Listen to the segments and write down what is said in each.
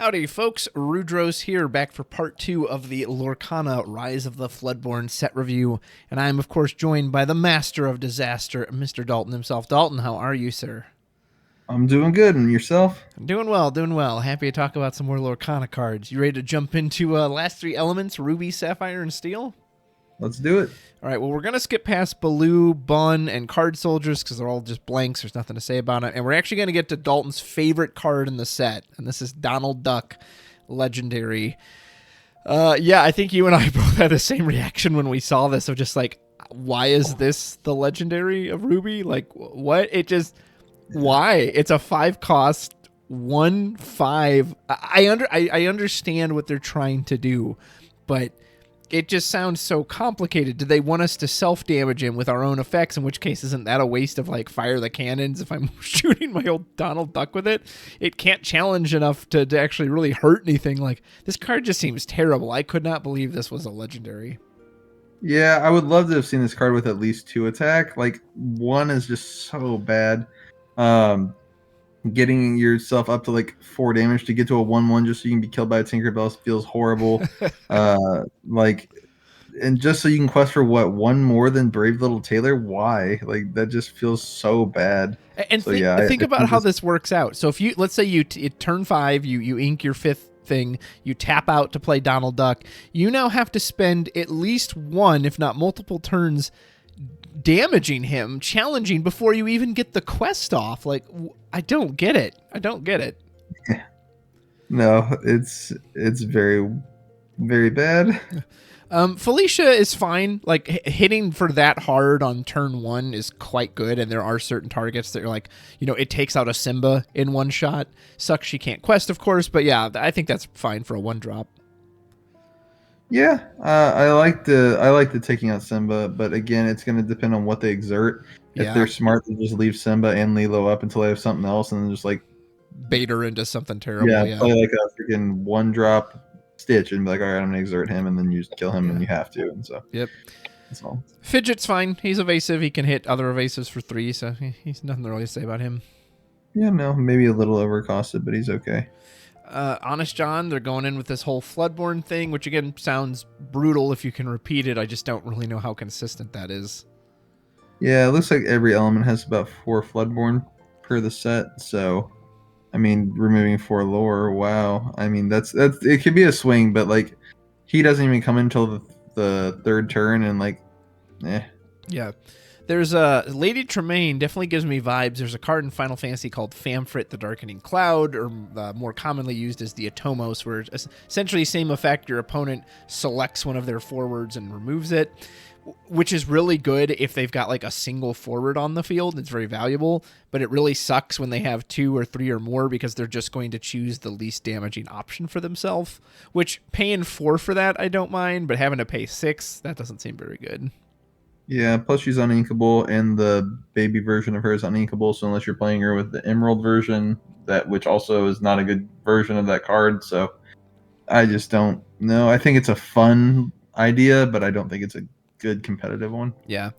Howdy, folks. Rudros here, back for part 2 of the Lorcana Rise of the Floodborn set review. And I am, of course, joined by the master of disaster, Mr. Dalton himself. Dalton, how are you, sir? I'm doing good, and yourself? I'm doing well, doing well. Happy to talk about some more Lorcana cards. You ready to jump into last 3 elements, Ruby, Sapphire, and Steel? Let's do it. All right, well, we're going to skip past Baloo, Bun, and Card Soldiers because they're all just blanks. There's nothing to say about it. And we're actually going to get to Dalton's favorite card in the set, and this is Donald Duck, Legendary. Yeah, I think you and I both had the same reaction when we saw this of just like, why is this the Legendary of Ruby? Like, what? It just, why? It's a 5 cost, 1/5. I understand what they're trying to do, but it just sounds so complicated. Do they want us to self-damage him with our own effects? In which case, isn't that a waste of, like, fire the cannons if I'm shooting my old Donald Duck with it? It can't challenge enough to actually really hurt anything. Like, this card just seems terrible. I could not believe this was a legendary. Yeah, I would love to have seen this card with at least 2 attack. Like, 1 is just so bad. Getting yourself up to like 4 damage to get to a 1/1 just so you can be killed by a Tinkerbell feels horrible. And just so you can quest for what, 1 more than Brave Little Tailor? Why? Like, that just feels so bad. And so, think about how this works out. So if you, let's say you turn 5, you ink your 5th thing, you tap out to play Donald Duck, you now have to spend at least 1, if not multiple turns damaging him, challenging before you even get the quest off. Like, I don't get it. No, it's very, very bad. Felicia is fine. Like, hitting for that hard on turn 1 is quite good, and there are certain targets that are like, you know, it takes out a Simba in 1 shot. Sucks she can't quest, of course, but yeah, I think that's fine for a 1-drop. Yeah, I like the taking out Simba, but again, it's going to depend on what they exert. If they're smart, they just leave Simba and Lilo up until they have something else, and then just like bait her into something terrible. Yeah, play like a freaking 1-drop Stitch and be like, all right, I'm going to exert him, and then you just kill him, and you have to. And so, yep. That's all. Fidget's fine. He's evasive. He can hit other evasives for 3, so he's nothing really to say about him. Yeah, no, maybe a little overcosted, but he's okay. Honest John, they're going in with this whole Floodborn thing, which again sounds brutal if you can repeat it. I just don't really know how consistent that is. Yeah, it looks like every element has about 4 Floodborn per the set. So, I mean, removing 4 lore, wow. I mean, that's it could be a swing, but like he doesn't even come until the 3rd turn, and like, Yeah. There's a Lady Tremaine definitely gives me vibes. There's a card in Final Fantasy called Famfrit, the Darkening Cloud, or more commonly used as the Atomos, where it's essentially same effect. Your opponent selects one of their forwards and removes it, which is really good if they've got like a single forward on the field. It's very valuable, but it really sucks when they have 2 or 3 or more because they're just going to choose the least damaging option for themselves, which paying 4 for that, I don't mind, but having to pay 6, that doesn't seem very good. Yeah, plus she's uninkable, and the baby version of her is uninkable, so unless you're playing her with the Emerald version, which also is not a good version of that card, so I just don't know. I think it's a fun idea, but I don't think it's a good competitive one. Yeah.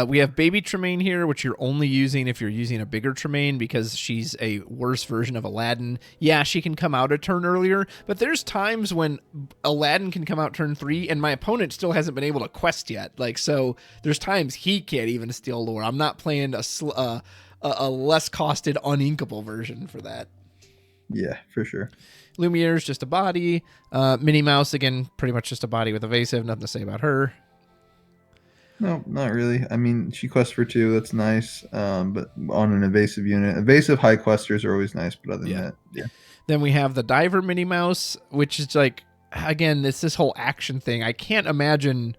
We have Baby Tremaine here, which you're only using if you're using a bigger Tremaine because she's a worse version of Aladdin. Yeah, she can come out a turn earlier, but there's times when Aladdin can come out turn 3 and my opponent still hasn't been able to quest yet. Like, so there's times he can't even steal lore. I'm not playing a less costed uninkable version for that. Yeah, for sure. Lumiere's just a body. Minnie Mouse, again, pretty much just a body with evasive. Nothing to say about her. No, not really. I mean, she quests for 2. That's nice. But on an evasive unit, evasive high questers are always nice. But other than that, yeah. Then we have the Diver Minnie Mouse, which is like, again, this whole action thing. I can't imagine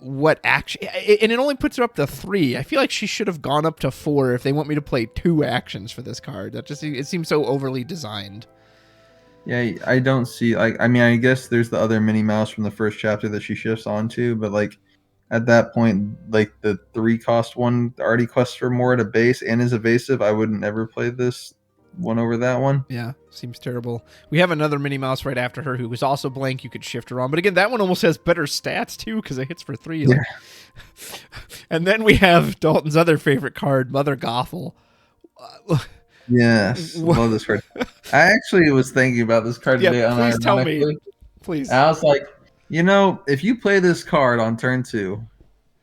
what action, and it only puts her up to 3. I feel like she should have gone up to 4 if they want me to play 2 actions for this card. That just, it seems so overly designed. Yeah, I don't see, like, I mean, I guess there's the other Minnie Mouse from the first chapter that she shifts onto, but like, at that point, like the 3-cost one already quests for more at a base and is evasive. I wouldn't ever play this one over that one. Yeah, seems terrible. We have another Minnie Mouse right after her who was also blank. You could shift her on. But again, that one almost has better stats too because it hits for 3. Like. And then we have Dalton's other favorite card, Mother Gothel. Yes, love this card. I actually was thinking about this card Yeah, today, please tell me. unironically. And Please. I was like, if you play this card on turn 2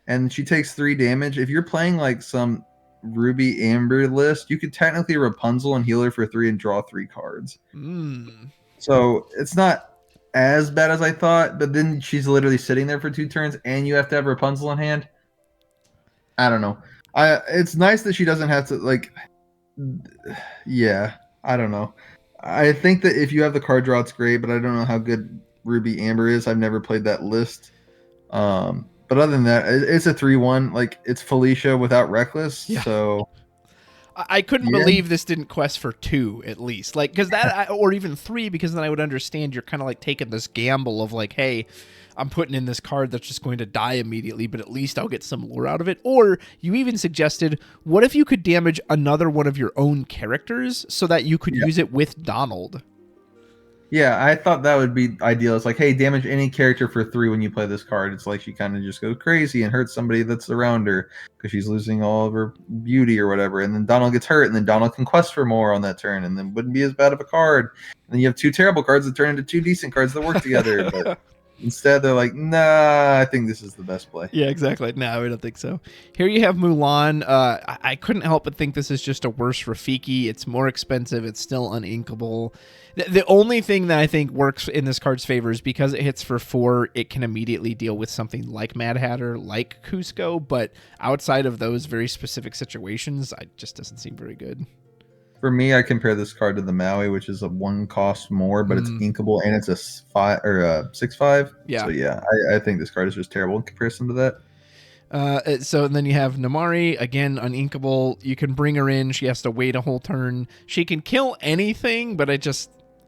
and she takes 3 damage, if you're playing like some Ruby Amber list, you could technically Rapunzel and heal her for 3 and draw 3 cards. Mm. So it's not as bad as I thought, but then she's literally sitting there for 2 turns and you have to have Rapunzel in hand. I don't know. It's nice that she doesn't have to like. Yeah, I don't know. I think that if you have the card draw, it's great, but I don't know how good Ruby Amber is. I've never played that list. But other than that, it's a 3-1. Like it's Felicia without Reckless. Yeah. So I couldn't yeah, believe this didn't quest for 2 at least, like because or even 3, because then I would understand you're kind of like taking this gamble of like, hey, I'm putting in this card that's just going to die immediately, but at least I'll get some lore out of it. Or you even suggested, what if you could damage another one of your own characters so that you could use it with Donald? yeah, I thought that would be ideal. It's like, hey, damage any character for 3 when you play this card. It's like she kind of just goes crazy and hurts somebody that's around her because she's losing all of her beauty or whatever. And then Donald gets hurt, and then Donald can quest for more on that turn, and then wouldn't be as bad of a card. And then you have 2 terrible cards that turn into 2 decent cards that work together. But instead, they're like, nah, I think this is the best play. Yeah, exactly. No, I don't think so. Here you have Mulan. I couldn't help but think this is just a worse Rafiki. It's more expensive. It's still uninkable. The only thing that I think works in this card's favor is because it hits for 4, it can immediately deal with something like Mad Hatter, like Cusco. But outside of those very specific situations, it just doesn't seem very good. For me, I compare this card to the Maui, which is a 1 cost more, but it's inkable and it's a 5 or a 6/5. Yeah. So yeah, I think this card is just terrible in comparison to that. So then you have Namari, again, uninkable. You can bring her in. She has to wait a whole turn. She can kill anything, but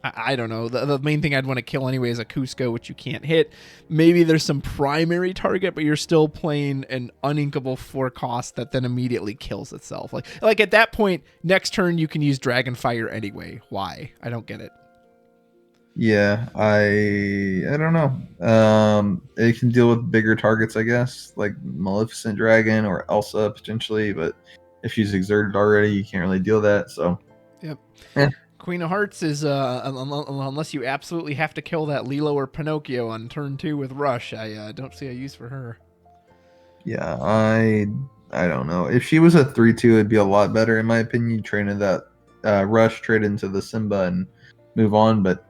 I don't know. The main thing I'd want to kill anyway is a Cusco, which you can't hit. Maybe there's some primary target, but you're still playing an uninkable 4 cost that then immediately kills itself. Like at that point, next turn you can use Dragonfire anyway. Why? I don't get it. Yeah, I don't know. It can deal with bigger targets, I guess, like Maleficent Dragon or Elsa potentially, but if she's exerted already, you can't really deal with that. So yep. Eh. Queen of Hearts is unless you absolutely have to kill that Lilo or Pinocchio on turn 2 with Rush, I don't see a use for her. Yeah, I don't know. If she was a 3/2, it'd be a lot better in my opinion. You trade into that Rush, trade into the Simba, and move on. But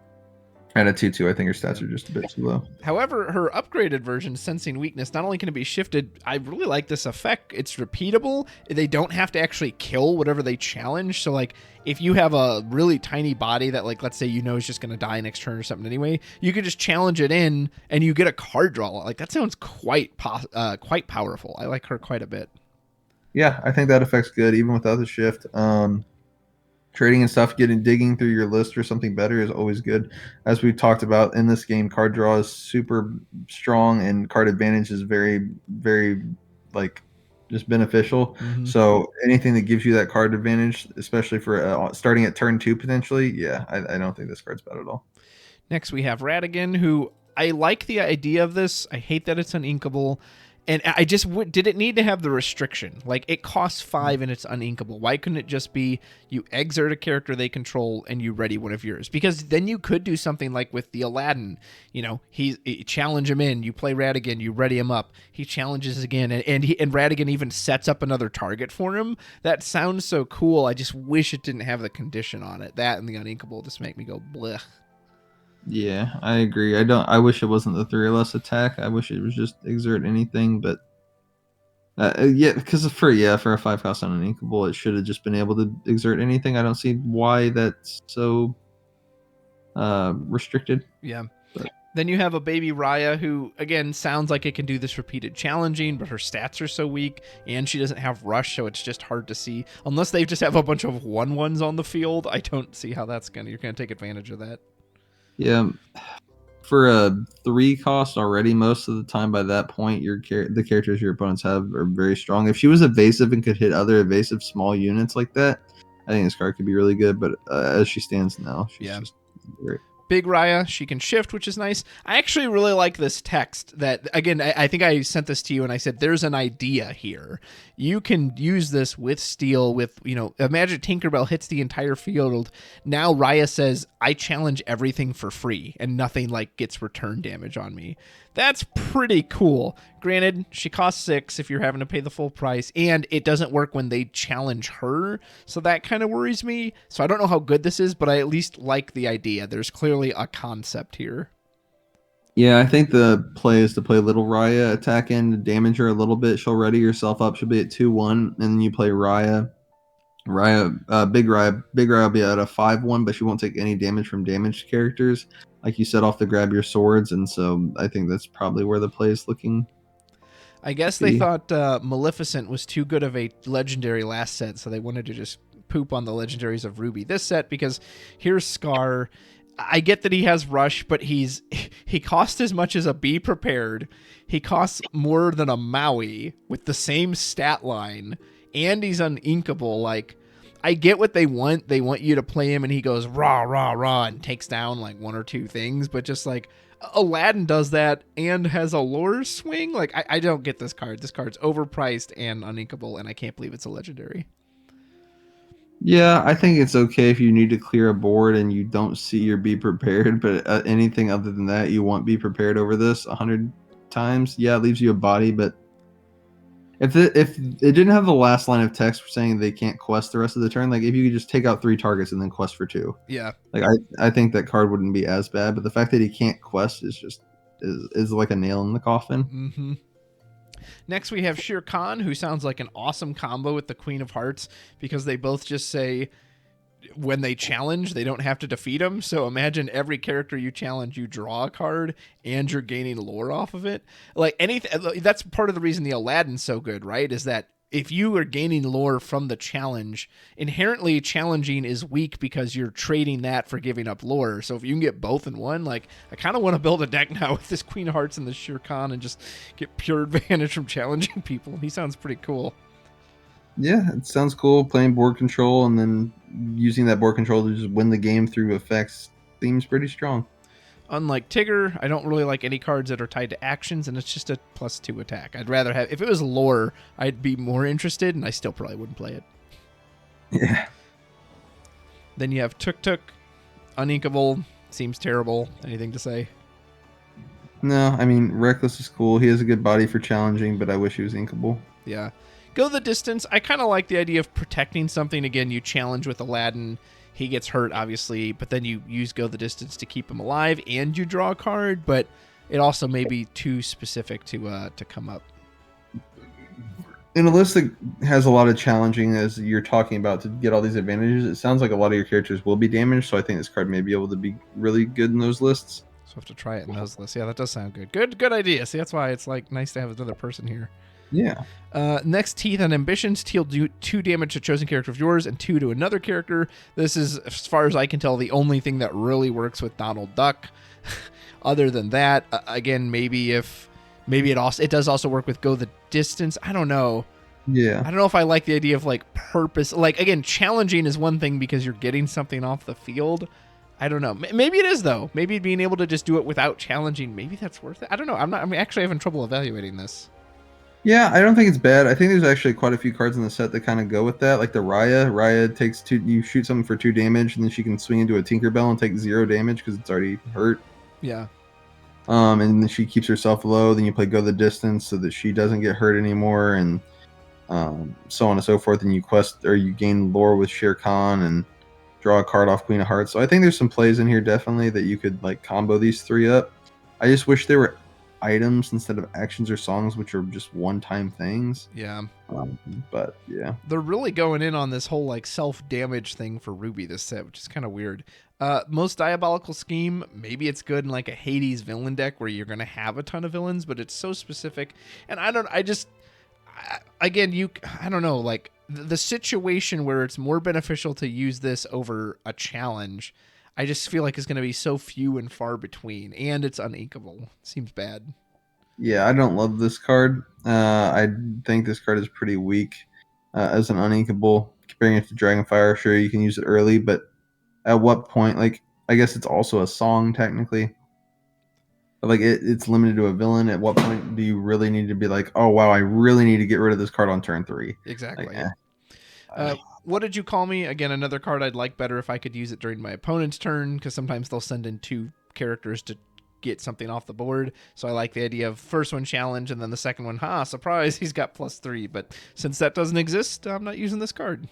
at a 2/2, I think her stats are just a bit too low. However, her upgraded version, Sensing Weakness, not only can it be shifted, I really like this effect. It's repeatable. They don't have to actually kill whatever they challenge. So, like, if you have a really tiny body that, like, let's say is just going to die next turn or something anyway, you could just challenge it in and you get a card draw. Like, that sounds quite powerful. I like her quite a bit. Yeah, I think that effect's good even without the shift. Trading and stuff, digging through your list or something better is always good. As we've talked about in this game, card draw is super strong and card advantage is very, very like just beneficial. Mm-hmm. So anything that gives you that card advantage, especially for starting at turn 2 potentially, yeah, I don't think this card's bad at all. Next we have Radigan, who I like the idea of this. I hate that it's uninkable. And I just did it need to have the restriction? Like, it costs 5 and it's uninkable. Why couldn't it just be you exert a character they control and you ready one of yours? Because then you could do something like with the Aladdin. You know, he challenge him in. You play Radigan. You ready him up. He challenges again, and Radigan even sets up another target for him. That sounds so cool. I just wish it didn't have the condition on it. That and the uninkable just make me go blech. Yeah, I agree. I wish it wasn't the 3 or less attack. I wish it was just exert anything, but yeah, because for a 5 cost on an inkable, it should have just been able to exert anything. I don't see why that's so restricted. Yeah. But then you have a baby Raya who, again, sounds like it can do this repeated challenging, but her stats are so weak, and she doesn't have Rush, so it's just hard to see. Unless they just have a bunch of 1/1s on the field, I don't see how you're gonna take advantage of that. Yeah, for a 3 cost already, most of the time by that point, the characters your opponents have are very strong. If she was evasive and could hit other evasive small units like that, I think this card could be really good. But as she stands now, she's just great. Big Raya, she can shift, which is nice. I actually really like this text that, again, I think I sent this to you and I said, there's an idea here. You can use this with steel, with, imagine Tinkerbell hits the entire field. Now Raya says, I challenge everything for free and nothing like gets return damage on me. That's pretty cool. Granted, she costs 6 if you're having to pay the full price, and it doesn't work when they challenge her, so that kind of worries me. So I don't know how good this is, but I at least like the idea. There's clearly a concept here. Yeah, I think the play is to play Little Raya, attack in, to damage her a little bit. She'll ready herself up. She'll be at 2-1, and then you play Raya. Big Raya will be at a 5-1, but she won't take any damage from damaged characters. Like you said, off to grab your swords, and so I think that's probably where the play is looking. I guess they thought Maleficent was too good of a legendary last set, so they wanted to just poop on the legendaries of Ruby this set, because here's Scar. I get that he has Rush, but he costs as much as a Be Prepared. He costs more than a Maui with the same stat line, and he's uninkable. Like, I get what they want. They want you to play him and he goes rah, rah, rah and takes down like 1 or 2 things. But just like Aladdin does that and has a lore swing. Like, I don't get this card. This card's overpriced and uninkable, and I can't believe it's a legendary. Yeah, I think it's okay if you need to clear a board and you don't see your Be Prepared, but anything other than that, you want Be Prepared over this 100 times. Yeah, it leaves you a body, but if it didn't have the last line of text saying they can't quest the rest of the turn, like if you could just take out 3 targets and then quest for 2. Yeah. Like I think that card wouldn't be as bad, but the fact that he can't quest is just is like a nail in the coffin. Mm-hmm. Next we have Shere Khan, who sounds like an awesome combo with the Queen of Hearts, because they both just say when they challenge, they don't have to defeat them. So imagine every character you challenge, you draw a card and you're gaining lore off of it. Like anything, that's part of the reason the Aladdin's so good, right? Is that if you are gaining lore from the challenge, inherently challenging is weak because you're trading that for giving up lore. So if you can get both in one, like I kind of want to build a deck now with this Queen of Hearts and the Shere Khan and just get pure advantage from challenging people. He sounds pretty cool. Yeah, it sounds cool. Playing board control and then using that board control to just win the game through effects seems pretty strong. Unlike Tigger, I don't really like any cards that are tied to actions, and it's just a +2 attack. I'd rather have, if it was lore, I'd be more interested, and I still probably wouldn't play it. Yeah. Then you have Tuk Tuk, uninkable, seems terrible. Anything to say? No, I mean, Reckless is cool. He has a good body for challenging, but I wish he was inkable. Yeah. Go the distance. I kind of like the idea of protecting something. Again, you challenge with Aladdin. He gets hurt, obviously, but then you use Go the Distance to keep him alive, and you draw a card, but it also may be too specific to come up. In a list that has a lot of challenging, as you're talking about, to get all these advantages, it sounds like a lot of your characters will be damaged, so I think this card may be able to be really good in those lists. So I have to try it in those lists. Yeah, that does sound good. Good idea. See, that's why it's like nice to have another person here. Yeah. Next, Teeth and Ambitions. Teal do 2 damage to a chosen character of yours and 2 to another character. This is, as far as I can tell, the only thing that really works with Donald Duck. Other than that, again, maybe it does also work with Go the Distance. I don't know. Yeah. I don't know if I like the idea of like purpose. Like, again, challenging is one thing because you're getting something off the field. I don't know. Maybe it is, though. Maybe being able to just do it without challenging, maybe that's worth it. I don't know. I'm actually having trouble evaluating this. Yeah, I don't think it's bad. I think there's actually quite a few cards in the set that kind of go with that. Like the Raya. Raya takes 2, you shoot something for 2 damage, and then she can swing into a Tinkerbell and take 0 damage because it's already hurt. Yeah. And then she keeps herself low. Then you play Go the Distance so that she doesn't get hurt anymore, and so on and so forth. And you quest or you gain lore with Shere Khan and draw a card off Queen of Hearts. So I think there's some plays in here definitely that you could like combo these 3 up. I just wish they were items instead of actions or songs, which are just one-time things. Yeah. But yeah, they're really going in on this whole like self-damage thing for Ruby this set, which is kind of weird. Most Diabolical Scheme, maybe it's good in like a Hades villain deck where you're going to have a ton of villains, but it's so specific. And I don't know, like the situation where it's more beneficial to use this over a challenge, I just feel like it's going to be so few and far between, and it's uninkable. Seems bad. Yeah, I don't love this card. I think this card is pretty weak as an uninkable. Comparing it to Dragonfire, sure, you can use it early, but at what point? Like, I guess it's also a song technically. But like it's limited to a villain. At what point do you really need to be like, oh wow, I really need to get rid of this card on turn 3? Like, Exactly. What did you call me? Again, another card I'd like better if I could use it during my opponent's turn, because sometimes they'll send in 2 characters to get something off the board. So I like the idea of first one challenge and then the second one, surprise, he's got +3. But since that doesn't exist, I'm not using this card.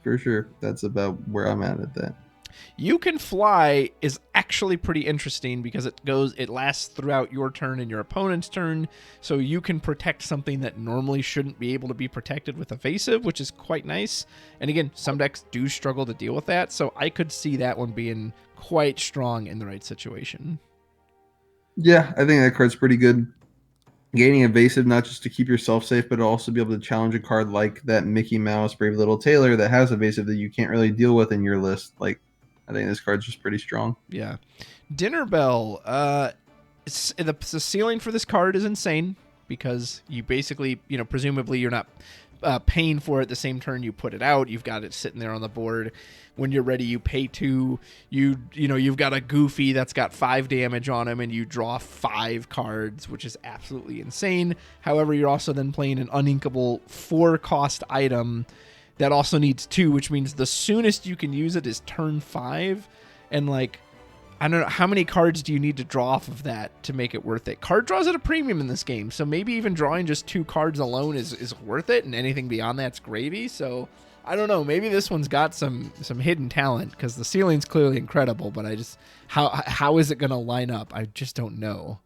for sure, that's about where I'm at that. You Can Fly is actually pretty interesting because it lasts throughout your turn and your opponent's turn, so you can protect something that normally shouldn't be able to be protected with evasive, which is quite nice. And again, some decks do struggle to deal with that, so I could see that one being quite strong in the right situation. Yeah, I think that card's pretty good. Gaining evasive, not just to keep yourself safe, but also be able to challenge a card like that Mickey Mouse Brave Little Tailor that has evasive that you can't really deal with in your list. Like, I think this card's just pretty strong. Yeah. Dinner Bell. The ceiling for this card is insane because you basically, presumably you're not paying for it the same turn you put it out. You've got it sitting there on the board. When you're ready, you pay 2. You've got a Goofy that's got 5 damage on him, and you draw 5 cards, which is absolutely insane. However, you're also then playing an uninkable 4-cost item that also needs 2, which means the soonest you can use it is turn 5. And like, I don't know, how many cards do you need to draw off of that to make it worth it? Card draws at a premium in this game, so maybe even drawing just 2 cards alone is worth it, and anything beyond that's gravy. So I don't know, maybe this one's got some hidden talent, because the ceiling's clearly incredible, but I just, how is it going to line up? I just don't know.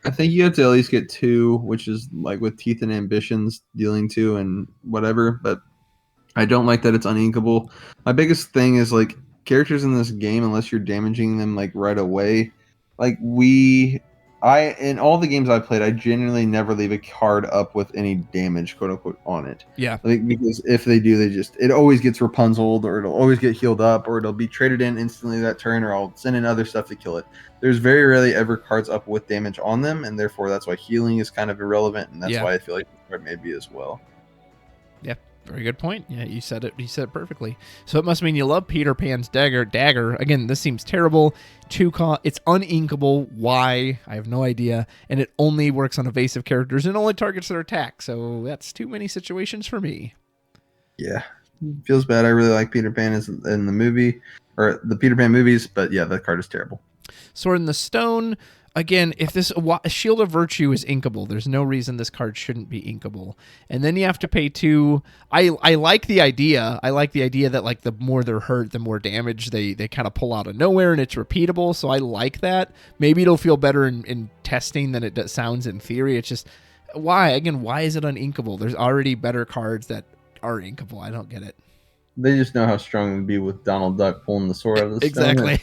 I think you have to at least get 2, which is like with Teeth and Ambitions dealing 2 and whatever, but I don't like that it's uninkable. My biggest thing is like characters in this game, unless you're damaging them like right away, like in all the games I've played, I genuinely never leave a card up with any damage, quote unquote, on it. Yeah. Like, because if they do, it always gets Rapunzeled, or it'll always get healed up, or it'll be traded in instantly that turn, or I'll send in other stuff to kill it. There's very rarely ever cards up with damage on them, and therefore that's why healing is kind of irrelevant, and that's why I feel like this card may be as well. Yeah. Very good point. Yeah, you said it. You said it perfectly. So it must mean you love Peter Pan's dagger. Again, this seems terrible. It's uninkable. Why? I have no idea. And it only works on evasive characters and only targets their attack. So that's too many situations for me. Yeah, feels bad. I really like Peter Pan in the movie, or the Peter Pan movies, but yeah, that card is terrible. Sword in the Stone. Again, if this Shield of Virtue is inkable, there's no reason this card shouldn't be inkable. And then you have to pay 2. I like the idea. I like the idea that like the more they're hurt, the more damage they kind of pull out of nowhere, and it's repeatable. So I like that. Maybe it'll feel better in testing than it sounds in theory. It's just why is it uninkable? There's already better cards that are inkable. I don't get it. They just know how strong it would be with Donald Duck pulling the sword out of the exactly.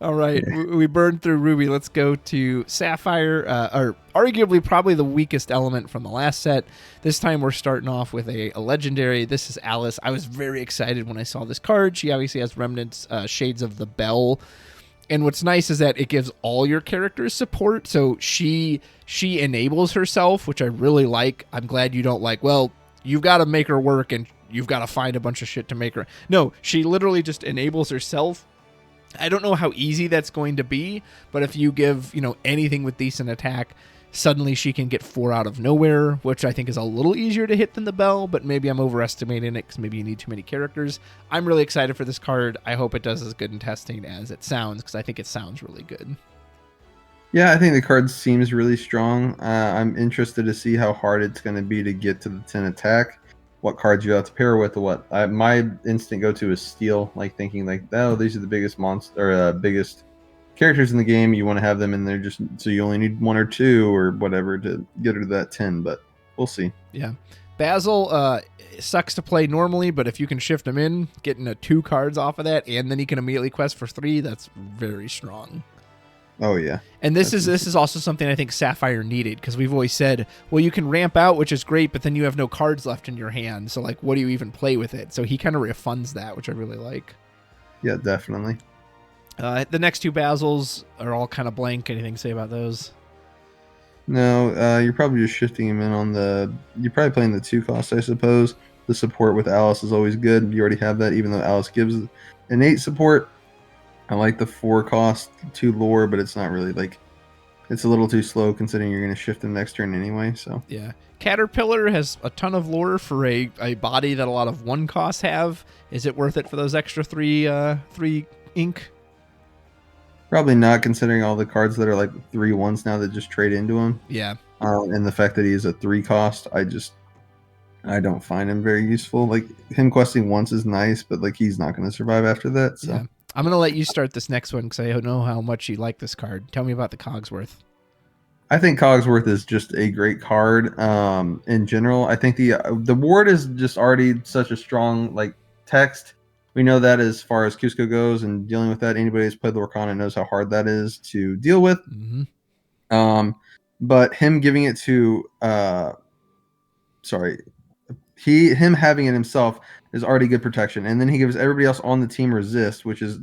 All right, we burned through Ruby. Let's go to Sapphire, or arguably probably the weakest element from the last set. This time we're starting off with a legendary. This is Alice. I was very excited when I saw this card. She obviously has remnants, shades of the bell. And what's nice is that it gives all your characters support. So she enables herself, which I really like. I'm glad you don't like, well, you've got to make her work and you've got to find a bunch of shit to make her. No, she literally just enables herself. I don't know how easy that's going to be, but if you give, anything with decent attack, suddenly she can get 4 out of nowhere, which I think is a little easier to hit than the bell, but maybe I'm overestimating it because maybe you need too many characters. I'm really excited for this card. I hope it does as good in testing as it sounds, because I think it sounds really good. Yeah, I think the card seems really strong. I'm interested to see how hard it's going to be to get to the 10 attack. What cards you have to pair with, or what. My instant go-to is Steel, like thinking like, oh, these are the biggest biggest characters in the game. You want to have them in there just so you only need 1 or 2 or whatever to get her to that 10, but we'll see. Yeah. Basil sucks to play normally, but if you can shift him in, getting 2 cards off of that, and then he can immediately quest for 3, that's very strong. Oh yeah. And this is also something I think Sapphire needed, because we've always said, well, you can ramp out, which is great, but then you have no cards left in your hand. So like, what do you even play with it? So he kind of refunds that, which I really like. Yeah, definitely. The next 2 Basils are all kind of blank. Anything to say about those? No, you're probably just shifting him in on you're probably playing the 2 cost, I suppose. The support with Alice is always good. You already have that, even though Alice gives innate support. I like the 4 cost 2 lore, but it's not really like it's a little too slow considering you're going to shift them next turn anyway. So yeah, Caterpillar has a ton of lore for a body that a lot of 1 costs have. Is it worth it for those extra 3 ink? probably not, considering all the cards that are like 3/1s now that just trade into him. Yeah. And the fact that he is a 3 cost, I don't find him very useful. Like him questing once is nice, but like he's not going to survive after that. So Yeah. I'm going to let you start this next one because I know how much you like this card. Tell me about the Cogsworth. I think Cogsworth is just a great card. In general, I think the ward is just already such a strong like text. We know that as far as Cusco goes, and dealing with that, anybody who's played Lorcana knows how hard that is to deal with. But him giving it to him having it himself is already good protection, and then he gives everybody else on the team resist, which is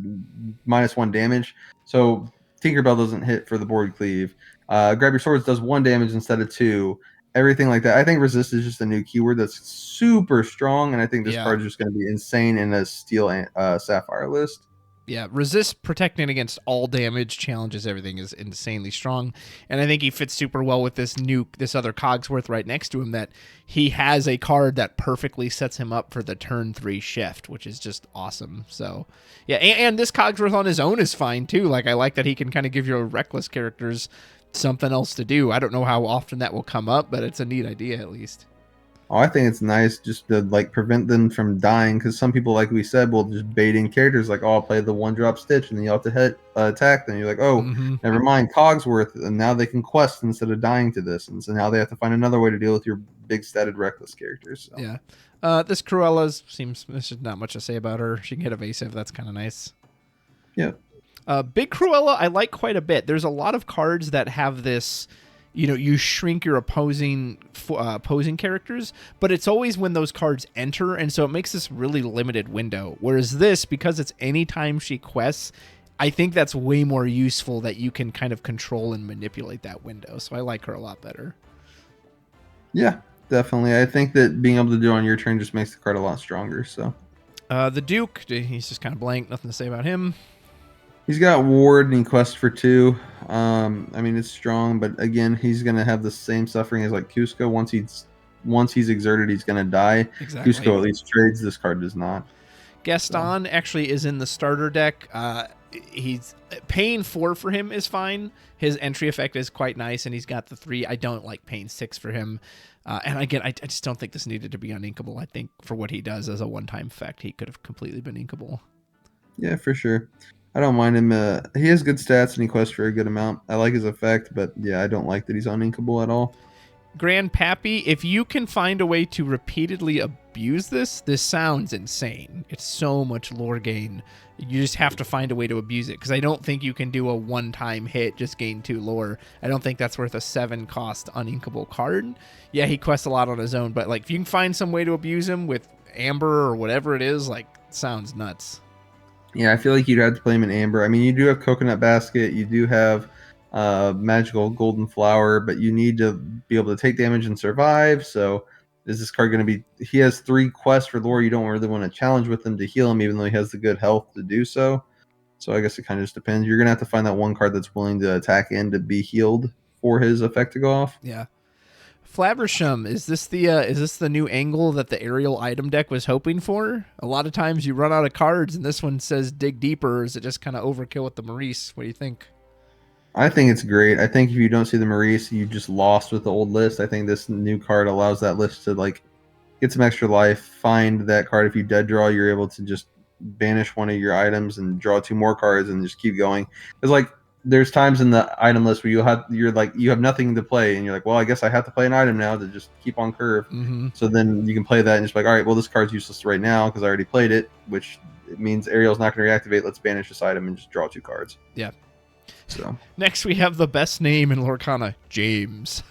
-1 damage. So Tinkerbell doesn't hit for the board cleave. Grab your swords does 1 damage instead of 2. Everything like that. I think resist is just a new keyword that's super strong, and I think this card is just going to be insane in a steel sapphire list. Yeah, resist protecting against all damage, challenges everything is insanely strong, and I think he fits super well with this other Cogsworth right next to him. That he has a card that perfectly sets him up for the turn 3 shift, which is just awesome. So yeah, and this Cogsworth on his own is fine too. Like I like that he can kind of give your reckless characters something else to do. I don't know how often that will come up, but it's a neat idea at least. Oh, I think it's nice just to like prevent them from dying, because some people, like we said, will just bait in characters like, oh, I'll play the 1-drop Stitch, and then you have to attack them. You're like, oh, never mind, Cogsworth, and now they can quest instead of dying to this, and so now they have to find another way to deal with your big statted reckless characters. So. Yeah, this Cruella's there's not much to say about her. She can hit evasive. That's kind of nice. Yeah. Big Cruella I like quite a bit. There's a lot of cards that have this. You shrink your opposing characters, but it's always when those cards enter, and so it makes this really limited window. Whereas this, because it's anytime she quests, I think that's way more useful, that you can kind of control and manipulate that window. So I like her a lot better. Yeah, definitely. I think that being able to do it on your turn just makes the card a lot stronger. So the Duke, he's just kind of blank. Nothing to say about him. He's got ward and he quests for 2. I mean, it's strong, but again, he's going to have the same suffering as like Cusco. Once he's exerted, he's going to die. Exactly. Cusco at least trades. This card does not. Gaston actually is in the starter deck. He's paying 4 for him is fine. His entry effect is quite nice, and he's got the 3. I don't like paying 6 for him. And again, I just don't think this needed to be uninkable. I think for what he does as a one-time effect, he could have completely been inkable. Yeah, for sure. I don't mind him. He has good stats and he quests for a good amount. I like his effect, but yeah, I don't like that he's uninkable at all. Grandpappy, if you can find a way to repeatedly abuse this sounds insane. It's so much lore gain. You just have to find a way to abuse it, because I don't think you can do a one-time hit, just gain 2 lore. I don't think that's worth a 7-cost uninkable card. Yeah, he quests a lot on his own, but like if you can find some way to abuse him with Amber or whatever it is, like, it sounds nuts. Yeah, I feel like you'd have to play him in Amber. I mean, you do have Coconut Basket, you do have Magical Golden Flower, but you need to be able to take damage and survive. So is this card going to be... He has 3 quests for lore. You don't really want to challenge with him to heal him, even though he has the good health to do so. So I guess it kind of just depends. You're going to have to find that one card that's willing to attack and to be healed for his effect to go off. Yeah. Flabbersham, is this the new angle that the aerial item deck was hoping for? A lot of times you run out of cards, and this one says dig deeper. Or is it just kind of overkill with the Maurice? What do you think? I think it's great. I think if you don't see the Maurice, you just lost with the old list. I think this new card allows that list to like get some extra life. Find that card. If you dead draw, you're able to just banish one of your items and draw 2 more cards and just keep going. It's like there's times in the item list where you have nothing to play, and you're like, well, I guess I have to play an item now to just keep on curve. So then you can play that and just be like, all right, well, this card's useless right now because I already played it, which means Ariel's not going to reactivate. Let's banish this item and just draw 2 cards. Yeah. So next we have the best name in Lorcana, James.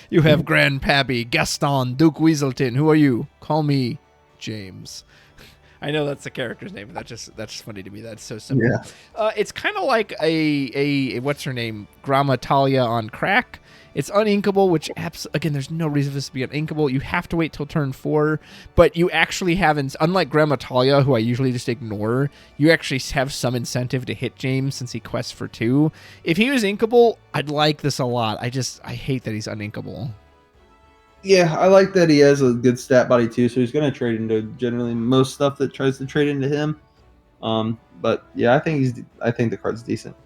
You have Grandpappy, Gaston, Duke Weaselton. Who are you? Call me James. I know that's the character's name, but that's just funny to me. That's so simple. Yeah. It's kind of like a what's her name, Gramatalia on crack. It's uninkable, which again, there's no reason for this to be uninkable. You have to wait till turn 4, but you actually have, unlike Gramatalia, who I usually just ignore, you actually have some incentive to hit James since he quests for 2. If he was inkable, I'd like this a lot. I hate that he's uninkable. Yeah, I like that he has a good stat body too, so he's going to trade into generally most stuff that tries to trade into him. But yeah, I think the card's decent.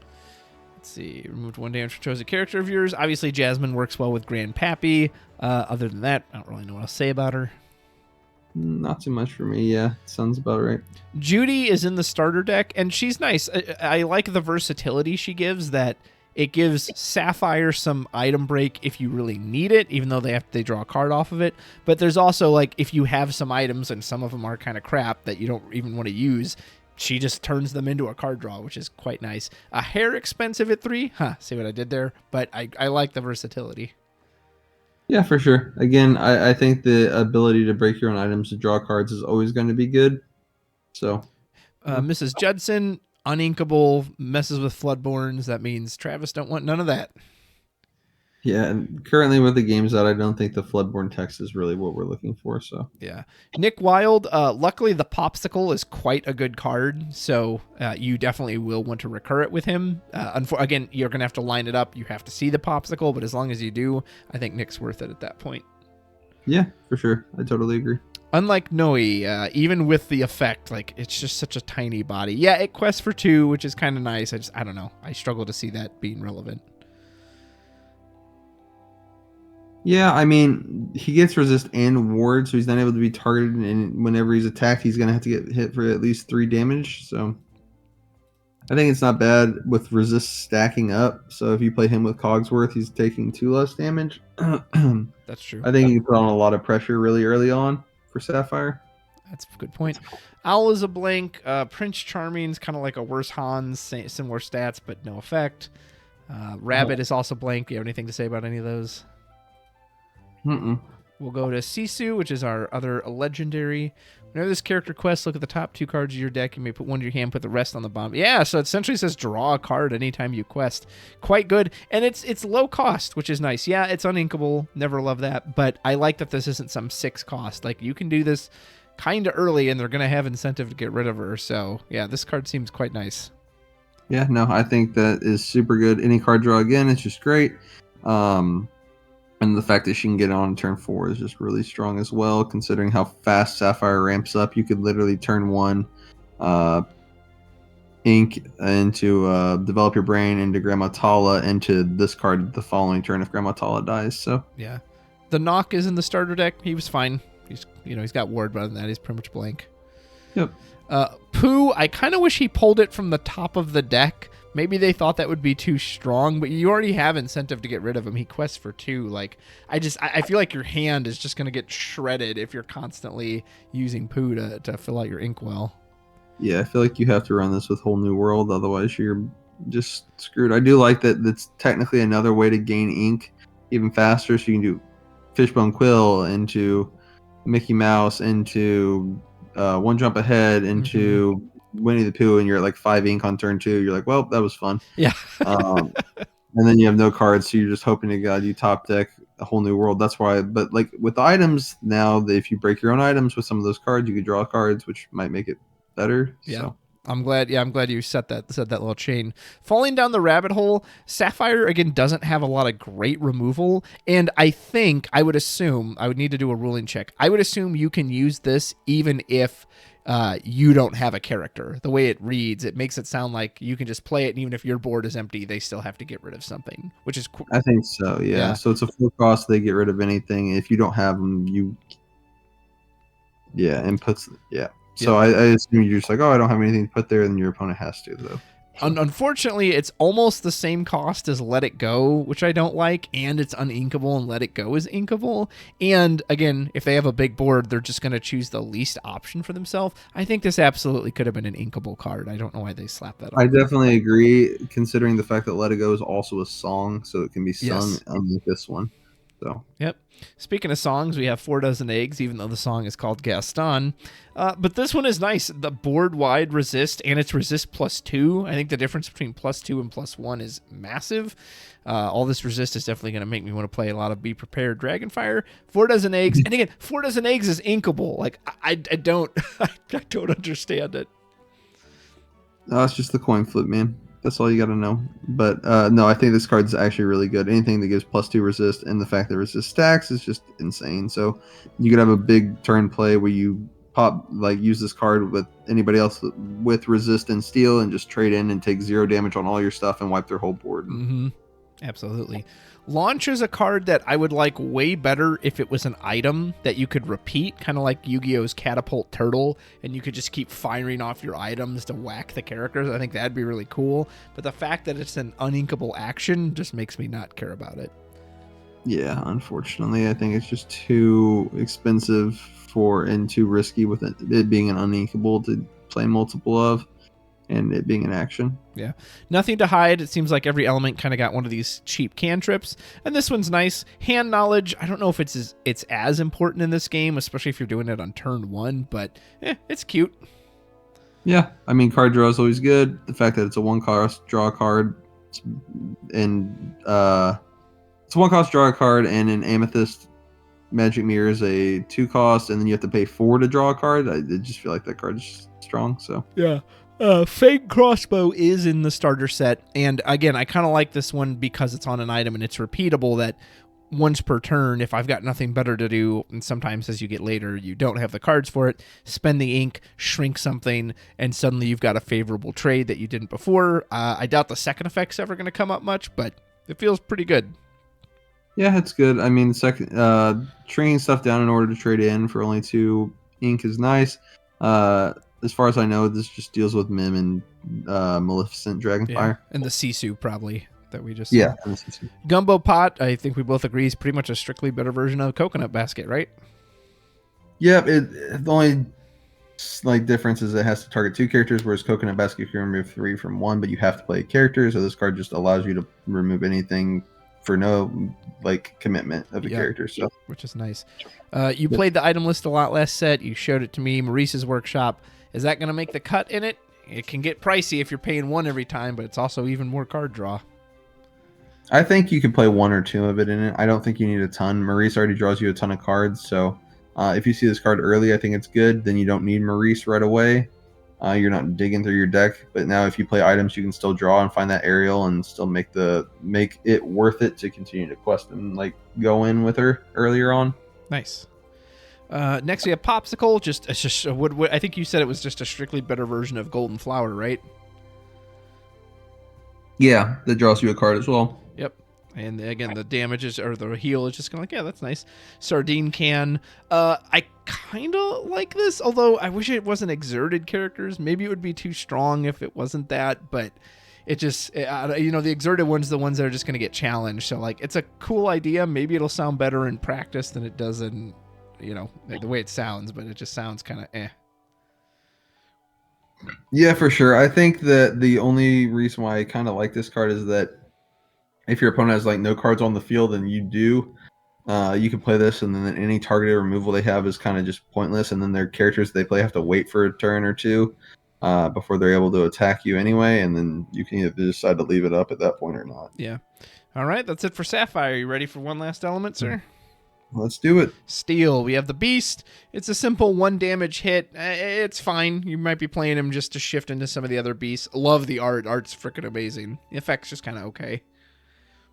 Let's see. Removed 1 damage for chosen character of yours. Obviously, Jasmine works well with Grandpappy. Other than that, I don't really know what else to say about her. Not too much for me. Yeah, sounds about right. Judy is in the starter deck, and she's nice. I like the versatility she gives. That it gives Sapphire some item break if you really need it, even though they draw a card off of it. But there's also, like, if you have some items and some of them are kind of crap that you don't even want to use, she just turns them into a card draw, which is quite nice. A hair expensive at 3. See what I did there? But I like the versatility. Yeah, for sure. Again, I think the ability to break your own items to draw cards is always going to be good. So, Mrs. Judson, uninkable, messes with Floodborns. That means Travis don't want none of that. yeah, and currently with the games out, I don't think the Floodborn text is really what we're looking for. So yeah, Nick Wilde. Luckily, the Popsicle is quite a good card, so you definitely will want to recur it with him. Again, you're gonna have to line it up. You have to see the Popsicle, but as long as you do, I think Nick's worth it at that point. Yeah, for sure. I totally agree. Unlike Noe, even with the effect, like, it's just such a tiny body. Yeah, it quests for 2, which is kind of nice. I don't know. I struggle to see that being relevant. Yeah, I mean, he gets resist and ward, so he's not able to be targeted, and whenever he's attacked, he's going to have to get hit for at least 3 damage. So I think it's not bad with resist stacking up. So if you play him with Cogsworth, he's taking 2 less damage. That's true. I think you can put on a lot of pressure really early on for Sapphire. That's a good point. Owl is a blank. Prince Charming's kind of like a worse Hans, similar stats, but no effect. Rabbit is also blank. Do you have anything to say about any of those? We'll go to Sisu, which is our other legendary. Whenever this character quests, look at the top 2 cards of your deck. You may put 1 to your hand, put the rest on the bottom. Yeah, so it essentially says draw a card anytime you quest. Quite good. And it's low cost, which is nice. Yeah, it's uninkable. Never love that. But I like that this isn't some 6 cost. Like, you can do this kind of early, and they're going to have incentive to get rid of her. So, yeah, this card seems quite nice. Yeah, no, I think that is super good. Any card draw, again, it's just great. And the fact that she can get on turn 4 is just really strong as well, considering how fast Sapphire ramps up. You could literally turn 1 ink into develop your brain into Grammatala into this card the following turn if Grammatala dies. So yeah. The Knock is in the starter deck. He was fine. He's got ward, but other than that, he's pretty much blank. Yep. Pooh, I kind of wish he pulled it from the top of the deck. Maybe they thought that would be too strong, but you already have incentive to get rid of him. He quests for 2. Like, I feel like your hand is just going to get shredded if you're constantly using Pooh to fill out your inkwell. Yeah, I feel like you have to run this with Whole New World, otherwise you're just screwed. I do like that that's technically another way to gain ink even faster, so you can do Fishbone Quill into Mickey Mouse into One Jump Ahead into Winnie the Pooh, and you're at like 5 ink on turn 2. You're like, well, that was fun. Yeah. And then you have no cards, so you're just hoping to God you top deck a Whole New World. That's why. But like with the items now, if you break your own items with some of those cards, you could draw cards, which might make it better. Yeah. So. I'm glad you set that little chain. Falling down the rabbit hole, Sapphire again doesn't have a lot of great removal, and I would assume I would need to do a ruling check. I would assume you can use this even if you don't have a character. The way it reads, it makes it sound like you can just play it, and even if your board is empty, they still have to get rid of something, which is cool. I think so, yeah. So it's a full cost. They get rid of anything. If you don't have them, inputs, yeah. So I assume you're just like, oh, I don't have anything to put there, and your opponent has to, though. So. Unfortunately, it's almost the same cost as Let It Go, which I don't like, and it's uninkable, and Let It Go is inkable. And again, if they have a big board, they're just going to choose the least option for themselves. I think this absolutely could have been an inkable card. I don't know why they slapped that on. I definitely agree, considering the fact that Let It Go is also a song, so it can be sung unlike this one. So Yep. Speaking of songs, we have 4 Dozen Eggs, even though the song is called Gaston. But this one is nice. The board wide resist, and it's resist +2. I think the difference between +2 and +1 is massive. All this resist is definitely going to make me want to play a lot of Be Prepared Dragonfire. 4 Dozen Eggs, and again, 4 Dozen Eggs is inkable. Like I don't, I don't understand it. it's just the coin flip, man. That's all you got to know. But no, I think this card is actually really good. Anything that gives +2 resist, and the fact that resist stacks is just insane. So you could have a big turn play where you use this card with anybody else with resist and steel, and just trade in and take 0 damage on all your stuff and wipe their whole board. Mm-hmm. Absolutely. Launch is a card that I would like way better if it was an item that you could repeat, kind of like Yu-Gi-Oh's Catapult Turtle, and you could just keep firing off your items to whack the characters. I think that'd be really cool. But the fact that it's an uninkable action just makes me not care about it. Yeah, unfortunately, I think it's just too expensive and too risky with it being an uninkable to play multiple of, and it being an action. Yeah. Nothing to hide. It seems like every element kind of got one of these cheap cantrips. And this one's nice. Hand knowledge, I don't know if it's as important in this game, especially if you're doing it on turn 1, but it's cute. Yeah, I mean, card draw is always good. The fact that it's a 1-cost draw card, and it's a 1-cost draw card, and an Amethyst Magic Mirror is a 2-cost, and then you have to pay 4 to draw a card. I just feel like that card is strong. So yeah. Fang Crossbow is in the starter set, and again, I kind of like this one because it's on an item and it's repeatable, that once per turn, if I've got nothing better to do, and sometimes as you get later, you don't have the cards for it, spend the ink, shrink something, and suddenly you've got a favorable trade that you didn't before. I doubt the second effect's ever going to come up much, but it feels pretty good. Yeah, it's good. I mean, trading stuff down in order to trade in for only 2 ink is nice. As far as I know, this just deals with Mim and Maleficent Dragonfire. Yeah. And the Sisu, probably, that we just saw. Gumbo Pot, I think we both agree, is pretty much a strictly better version of Coconut Basket, right? Yeah, the only difference is it has to target 2 characters, whereas Coconut Basket you can remove 3 from 1, but you have to play a character, so this card just allows you to remove anything for no commitment of a character, so which is nice. You played the item list a lot last set. You showed it to me. Maurice's workshop. Is that going to make the cut in it? It can get pricey if you're paying 1 every time, but it's also even more card draw. I think you could play 1 or 2 of it in it. I don't think you need a ton. Maurice already draws you a ton of cards, so if you see this card early, I think it's good. Then you don't need Maurice right away. You're not digging through your deck, but now if you play items, you can still draw and find that Ariel and still make it worth it to continue to quest and go in with her earlier on. Nice. Next we have Popsicle. I think you said it was just a strictly better version of Golden Flower, right? Yeah, that draws you a card as well. Yep. And again, the damages or the heal is just kind of that's nice. Sardine Can. I kind of like this, although I wish it wasn't exerted characters. Maybe it would be too strong if it wasn't that, but it just, the exerted ones, the ones that are just going to get challenged. So it's a cool idea. Maybe it'll sound better in practice than it does in, the way it sounds, but it just sounds kind of eh. Yeah, for sure. I think that the only reason why I kind of like this card is that if your opponent has no cards on the field and you do, you can play this, and then any targeted removal they have is kind of just pointless, and then their characters they play have to wait for a turn or 2 before they're able to attack you anyway, and then you can either decide to leave it up at that point or not. Yeah. All right, that's it for Sapphire. You ready for one last element, sir? Let's do it. Steel. We have the Beast. It's a simple 1 damage hit. It's fine. You might be playing him just to shift into some of the other beasts. Love the art. Art's freaking amazing. The effect's just kind of okay.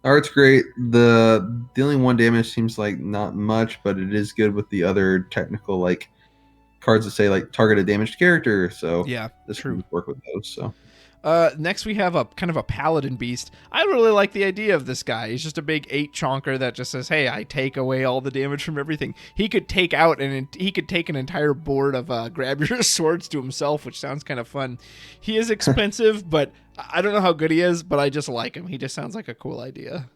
Art's great. The dealing 1 damage seems like not much, but it is good with the other technical cards that say target a damaged character. So yeah, this true. can work with those. So next we have a kind of a paladin beast. I really like the idea of this guy. He's just a big 8 chonker that just says, "Hey, I take away all the damage from everything." He could take an entire board of grab your swords to himself, which sounds kind of fun. He is expensive, but I don't know how good he is, but I just like him. He just sounds like a cool idea.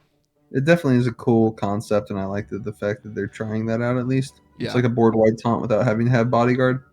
It definitely is a cool concept, and I like the fact that they're trying that out at least. Yeah. It's like a board-wide taunt without having to have bodyguard.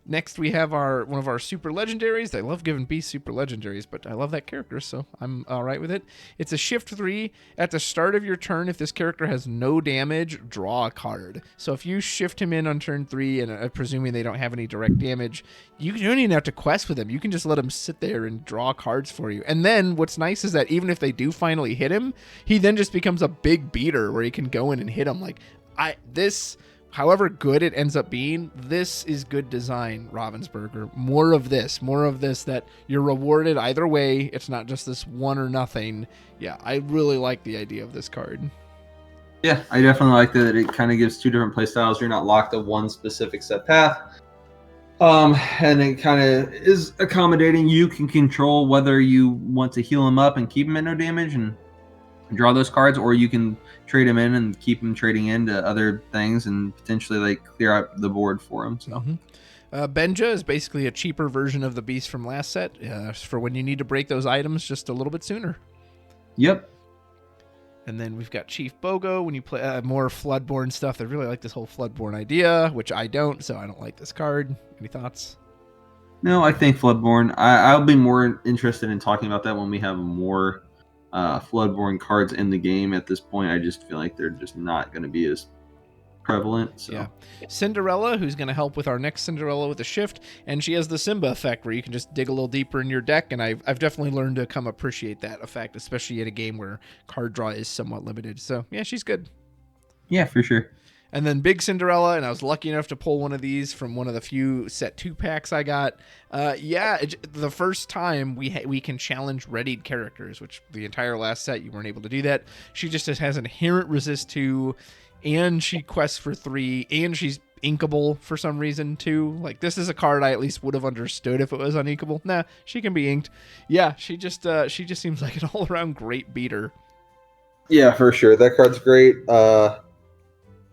Next, we have one of our super legendaries. I love giving beasts super legendaries, but I love that character, so I'm all right with it. It's a shift 3. At the start of your turn, if this character has no damage, draw a card. So if you shift him in on turn 3, and presuming they don't have any direct damage, you don't even have to quest with him. You can just let him sit there and draw cards for you. And then what's nice is that even if they do finally hit him, he then just becomes a big beater where he can go in and hit him. However good it ends up being, this is good design, Ravensburger. More of this that you're rewarded either way. It's not just this one or nothing. Yeah, I really like the idea of this card. Yeah, I definitely like that it kind of gives 2 different play styles. You're not locked to one specific set path. And it kind of is accommodating. You can control whether you want to heal him up and keep him at no damage and draw those cards, or you can trade him in and keep him trading into other things and potentially like clear out the board for him. So Benja is basically a cheaper version of the beast from last set for when you need to break those items just a little bit sooner. Yep. And then we've got Chief Bogo when you play more Floodborn stuff. I really like this whole Floodborn idea, which I don't, so I don't like this card. Any thoughts? No, I think Floodborn. I'll be more interested in talking about that when we have more Floodborn cards in the game. At this point, I just feel like they're just not going to be as prevalent. So. Yeah. Cinderella, who's going to help with our next Cinderella with a shift, and she has the Simba effect where you can just dig a little deeper in your deck, and I've definitely learned to come appreciate that effect, especially in a game where card draw is somewhat limited. So yeah, she's good. Yeah, for sure. And then Big Cinderella, and I was lucky enough to pull one of these from one of the few set 2 packs I got. The first time we can challenge readied characters, which the entire last set you weren't able to do that. She just has inherent resist 2, and she quests for 3, and she's inkable for some reason too. Like, this is a card I at least would have understood if it was uninkable. Nah, she can be inked. Yeah, she just seems like an all-around great beater. Yeah, for sure. That card's great.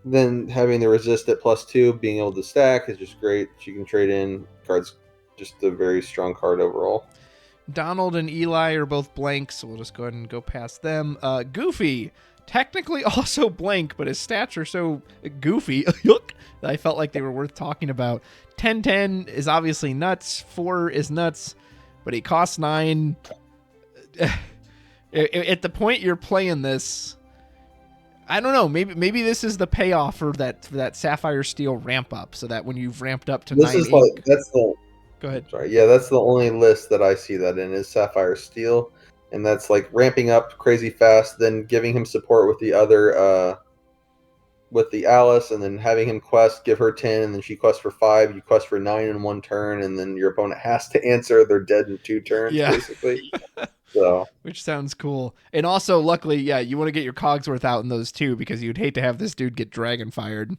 Then having the resist at +2, being able to stack is just great. She can trade in cards. Just a very strong card overall. Donald and Eli are both blank, so we'll just go ahead and go past them. Goofy, technically also blank, but his stats are so goofy that I felt like they were worth talking about. 10-10 is obviously nuts. 4 is nuts, but he costs 9. At the point you're playing this, I don't know. Maybe this is the payoff for that Sapphire Steel ramp up, so that when you've ramped up to 9, Go ahead. Sorry. Yeah, that's the only list that I see that in is Sapphire Steel, and that's like ramping up crazy fast, then giving him support with the other, with the Alice, and then having him quest, give her 10, and then she quests for 5. You quest for 9 in 1 turn, and then your opponent has to answer. They're dead in 2 turns, basically. So, which sounds cool. And also, luckily, yeah, you want to get your Cogsworth out in those too, because you'd hate to have this dude get dragon fired.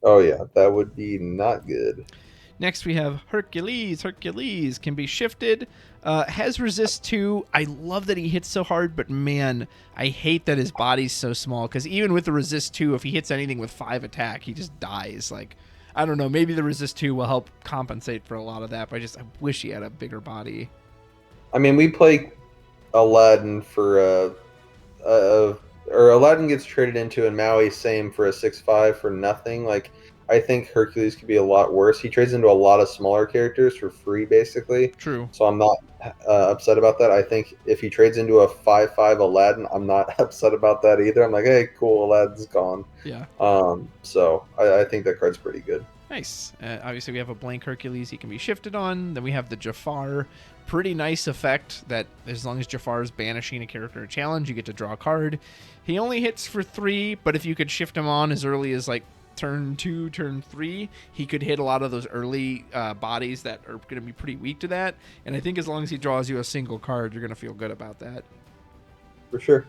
Oh yeah, that would be not good. Next we have Hercules. Hercules can be shifted. Has resist 2. I love that he hits so hard, but man, I hate that his body's so small, because even with the resist 2, if he hits anything with 5 attack, he just dies. Like, I don't know, maybe the resist 2 will help compensate for a lot of that, but I wish he had a bigger body. I mean, we play Aladdin for or Aladdin gets traded into, and Maui same for a 6/5 for nothing. Like, I think Hercules could be a lot worse. He trades into a lot of smaller characters for free, basically. True. So I'm not upset about that. I think if he trades into a 5/5 Aladdin, I'm not upset about that either. I'm like, hey, cool, Aladdin's gone. Yeah. So I think that card's pretty good. Nice. Obviously, we have a blank Hercules he can be shifted on. Then we have the Jafar. Pretty nice effect that as long as Jafar is banishing a character or challenge, you get to draw a card. He only hits for 3, but if you could shift him on as early as like turn 2, turn 3, he could hit a lot of those early bodies that are going to be pretty weak to that. And I think as long as he draws you a single card, you're going to feel good about that. For sure.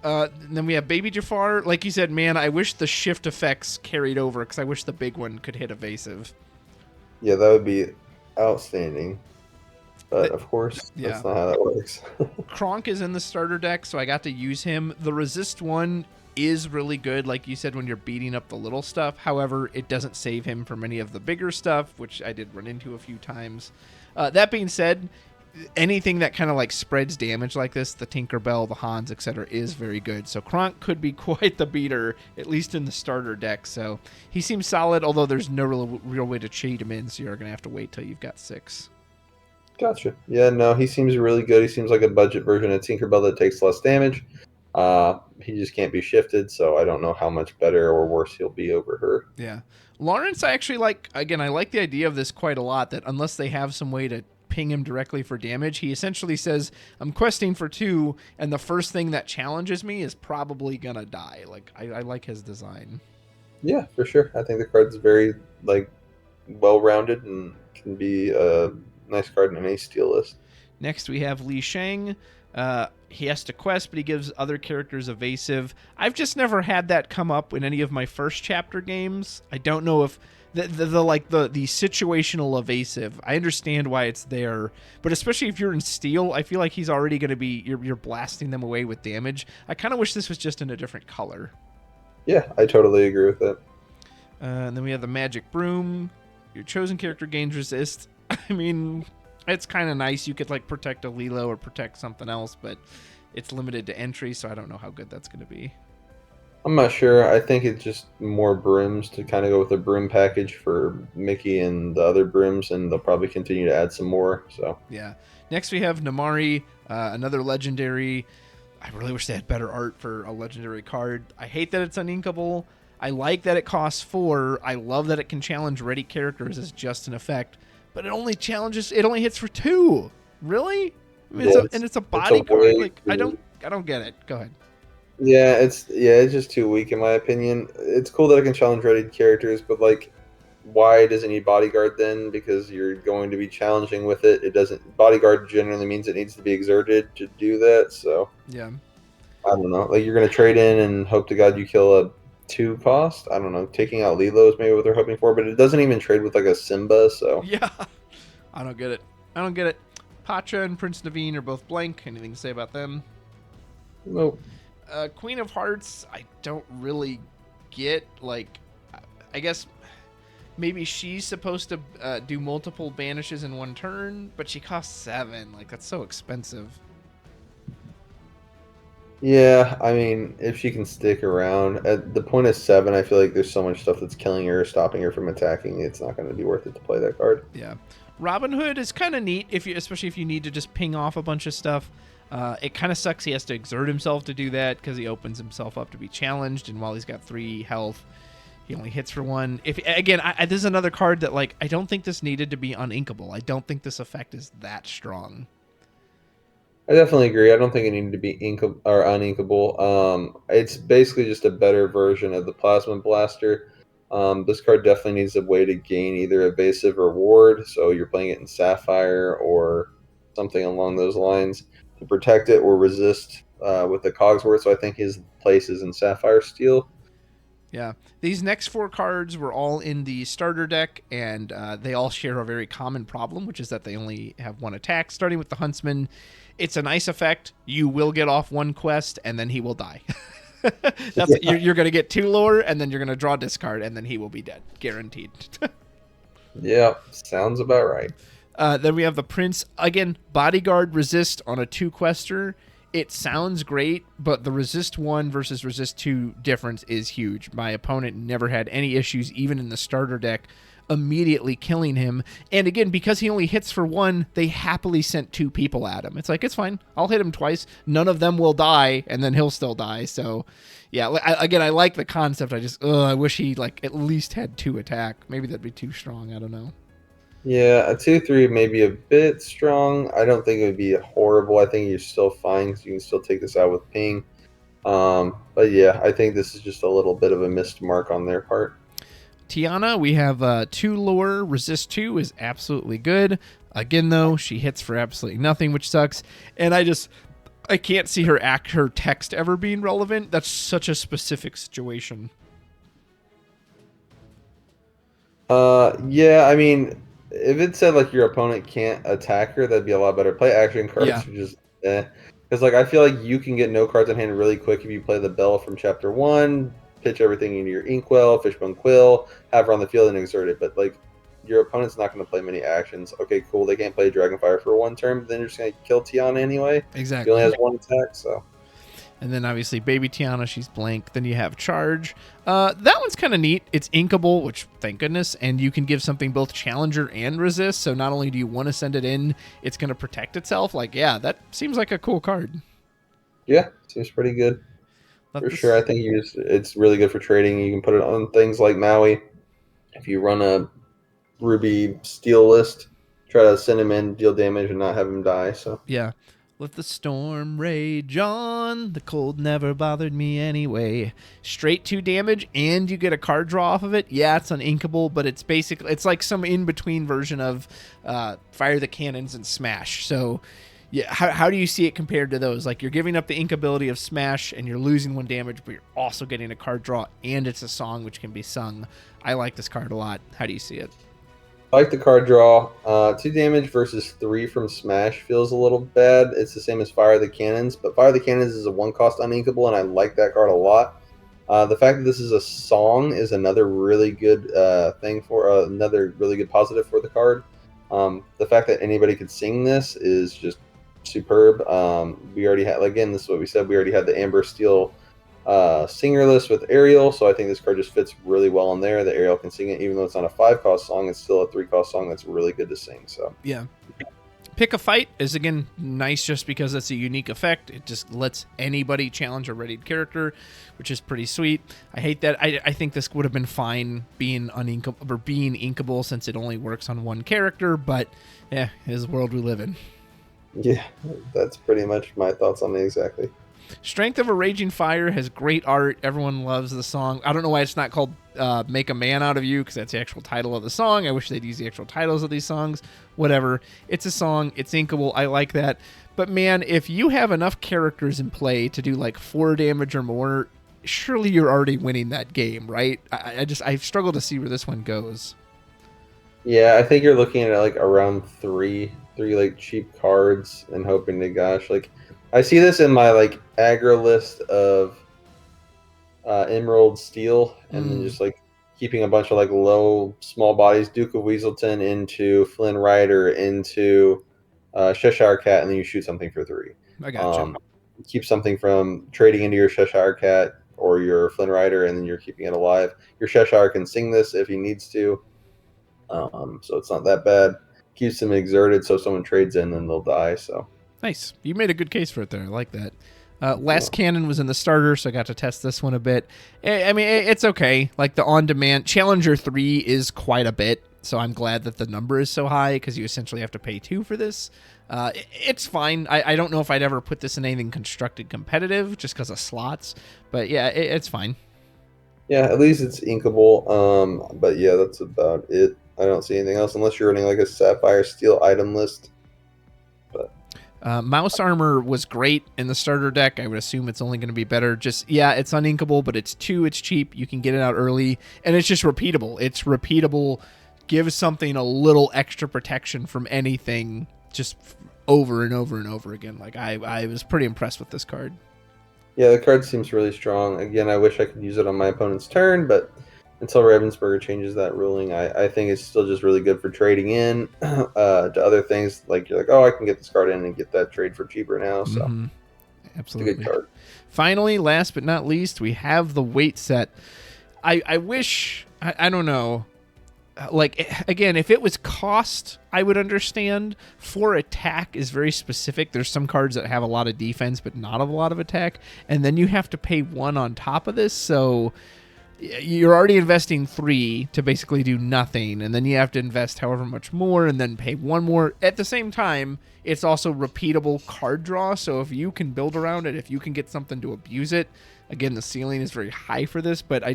Then we have Baby Jafar. Like you said, man, I wish the shift effects carried over, because I wish the big one could hit evasive. Yeah, that would be outstanding. But of course, that's not how that works. Kronk is in the starter deck, so I got to use him. The resist one is really good, like you said, when you're beating up the little stuff. However, it doesn't save him from any of the bigger stuff, which I did run into a few times. That being said, anything that kind of like spreads damage like this, the Tinkerbell, the Hans, etc., is very good. So Kronk could be quite the beater, at least in the starter deck. So he seems solid, although there's no real way to cheat him in, so you're going to have to wait till you've got 6. Gotcha. Yeah, no, he seems really good. He seems like a budget version of Tinkerbell that takes less damage. He just can't be shifted, so I don't know how much better or worse he'll be over her. Yeah. Lawrence, I actually like, again, I like the idea of this quite a lot, that unless they have some way to ping him directly for damage, he essentially says, I'm questing for 2, and the first thing that challenges me is probably going to die. Like, I like his design. Yeah, for sure. I think the card's very well-rounded and can be a nice card in any steel list. Next, we have Li Shang. He has to quest, but he gives other characters evasive. I've just never had that come up in any of my first chapter games. I don't know if the situational evasive. I understand why it's there, but especially if you're in steel, I feel like he's already going to be you're blasting them away with damage. I kind of wish this was just in a different color. Yeah, I totally agree with that. And then we have the Magic Broom. Your chosen character gains resist. I mean, it's kind of nice. You could like protect a Lilo or protect something else, but it's limited to entry, so I don't know how good that's going to be. I'm not sure. I think it's just more brooms to kind of go with the broom package for Mickey and the other brooms, and they'll probably continue to add some more. So yeah. Next we have Namari, another legendary. I really wish they had better art for a legendary card. I hate that it's uninkable. I like that it costs 4. I love that it can challenge ready characters as just an effect, but it only hits for 2. Really? I mean, it's a bodyguard. Like I don't get it. Go ahead. Yeah, it's just too weak in my opinion. It's cool that it can challenge ready characters, but like, why does it need bodyguard then? Because you're going to be challenging with it. It doesn't. Bodyguard generally means it needs to be exerted to do that. So yeah, I don't know. Like you're gonna trade in and hope to God you kill a 2 cost. I don't know. Taking out Lilo is maybe what they're hoping for, but it doesn't even trade with like a Simba. So yeah, I don't get it. Pacha and Prince Naveen are both blank. Anything to say about them? Nope. Queen of Hearts, I don't really get. Like, I guess maybe she's supposed to do multiple banishes in one turn, but she costs 7. Like, that's so expensive. Yeah, I mean, if she can stick around at the point of 7, I feel like there's so much stuff that's killing her, stopping her from attacking. It's not going to be worth it to play that card. Yeah, Robin Hood is kind of neat especially if you need to just ping off a bunch of stuff. It kind of sucks he has to exert himself to do that because he opens himself up to be challenged, and while he's got 3 health, he only hits for 1. This is another card that like I don't think this needed to be uninkable. I don't think this effect is that strong. I definitely agree. I don't think it needed to be inkable or uninkable. It's basically just a better version of the Plasma Blaster. This card definitely needs a way to gain either evasive or ward, so you're playing it in Sapphire or something along those lines to protect it or resist with the Cogsworth. So I think his place is in Sapphire Steel. Yeah, these next 4 cards were all in the starter deck, and they all share a very common problem, which is that they only have 1 attack. Starting with the Huntsman, it's a nice effect. You will get off 1 quest, and then he will die. You're going to get 2 lore, and then you're going to draw discard, and then he will be dead, guaranteed. Yeah, sounds about right. Then we have the Prince. Again, bodyguard resist on a 2-quester. It sounds great, but the resist 1 versus resist 2 difference is huge. My opponent never had any issues, even in the starter deck, immediately killing him. And again, because he only hits for 1, they happily sent 2 people at him. It's like, it's fine. I'll hit him twice. None of them will die, and then he'll still die. So, yeah, I like the concept. I wish he like at least had 2 attack. Maybe that'd be too strong. I don't know. Yeah, a 2/3 may be a bit strong. I don't think it would be horrible. I think you're still fine because you can still take this out with ping. But yeah, I think this is just a little bit of a missed mark on their part. Tiana, we have 2 lore. Resist 2 is absolutely good. Again, though, she hits for absolutely nothing, which sucks. And I can't see her text ever being relevant. That's such a specific situation. Yeah, I mean, if it said like your opponent can't attack her, that'd be a lot better. Play action cards, Yeah. which is because like I feel like you can get no cards in hand really quick if you play the Bell from Chapter 1, pitch everything into your Inkwell, Fishbone Quill, have her on the field and exert it. But like your opponent's not going to play many actions. Okay, cool. They can't play Dragonfire for one turn, but then you're just going to kill Tiana anyway. Exactly. He only has one attack, so. And then obviously Baby Tiana, she's blank. Then you have Charge. That one's kind of neat. It's inkable, which thank goodness, and you can give something both Challenger and Resist. So not only do you want to send it in, it's going to protect itself. Like, yeah, that seems like a cool card. Yeah, seems pretty good. For sure, I think it's really good for trading. You can put it on things like Maui. If you run a Ruby Steel list, try to send him in, deal damage, and not have him die. So yeah. Let the storm rage on. The cold never bothered me anyway. Straight 2 damage, and you get a card draw off of it. Yeah, it's uninkable, but it's basically, it's like some in-between version of Fire the Cannons and Smash. So, yeah, how do you see it compared to those? Like, you're giving up the ink ability of Smash, and you're losing 1 damage, but you're also getting a card draw, and it's a song which can be sung. I like this card a lot. How do you see it? I like the card draw. 2 damage versus 3 from Smash feels a little bad. It's the same as Fire the Cannons, but Fire the Cannons is a 1-cost uninkable, and I like that card a lot. The fact that this is a song is another really good thing for another really good positive for the card. The fact that anybody could sing this is just superb. We already had, again, this is what we said. We already had the Amber Steel singer list with Ariel, so I think this card just fits really well in there. The Ariel can sing it, even though it's not a 5-cost song. It's still a 3-cost song that's really good to sing. So yeah. Pick a Fight is, again, nice just because it's a unique effect. It just lets anybody challenge a readied character, which is pretty sweet. I hate that. I think this would have been fine being uninkable, or being inkable, since it only works on 1 character, but yeah, it is the world we live in. Yeah, that's pretty much my thoughts on it exactly. Strength of a Raging Fire has great art. Everyone loves the song. I don't know why it's not called Make a Man Out of You, because that's the actual title of the song. I wish they'd use the actual titles of these songs. Whatever. It's a song. It's inkable. I like that. But man, if you have enough characters in play to do like 4 damage or more, surely you're already winning that game, right? I struggle to see where this one goes. Yeah, I think you're looking at like around three like cheap cards and hoping to gosh, like I see this in my like aggro list of Emerald Steel, and then just like keeping a bunch of like low small bodies, Duke of Weaselton into Flynn Rider into Cheshire Cat, and then you shoot something for 3. I gotcha. Keep something from trading into your Cheshire Cat or your Flynn Rider, and then you're keeping it alive. Your Cheshire can sing this if he needs to, so it's not that bad. Keeps them exerted, so if someone trades in, then they'll die. So nice. You made a good case for it there. I like that. Last Cannon was in the starter, so I got to test this one a bit. I mean, it's okay. Like the on-demand Challenger 3 is quite a bit, so I'm glad that the number is so high because you essentially have to pay 2 for this. It's fine. I don't know if I'd ever put this in anything constructed competitive just because of slots, but yeah, it's fine. Yeah, at least it's inkable. But yeah, that's about it. I don't see anything else unless you're running like a Sapphire Steel item list. But Mouse Armor was great in the starter deck. I would assume it's only going to be better. Just, yeah, it's uninkable, but it's 2, it's cheap. You can get it out early, and it's just repeatable. It's repeatable. Gives something a little extra protection from anything just over and over and over again. Like, I was pretty impressed with this card. Yeah, the card seems really strong. Again, I wish I could use it on my opponent's turn, but until Ravensburger changes that ruling, I think it's still just really good for trading in to other things. Like you're like, oh, I can get this card in and get that trade for cheaper now. So Absolutely. It's a good card. Finally, last but not least, we have the weight set. I wish, I don't know, like, again, if it was cost, I would understand. For attack is very specific. There's some cards that have a lot of defense, but not a lot of attack. And then you have to pay 1 on top of this. So you're already investing 3 to basically do nothing. And then you have to invest however much more and then pay 1 more. At the same time, it's also repeatable card draw. So if you can build around it, if you can get something to abuse it, again, the ceiling is very high for this, but I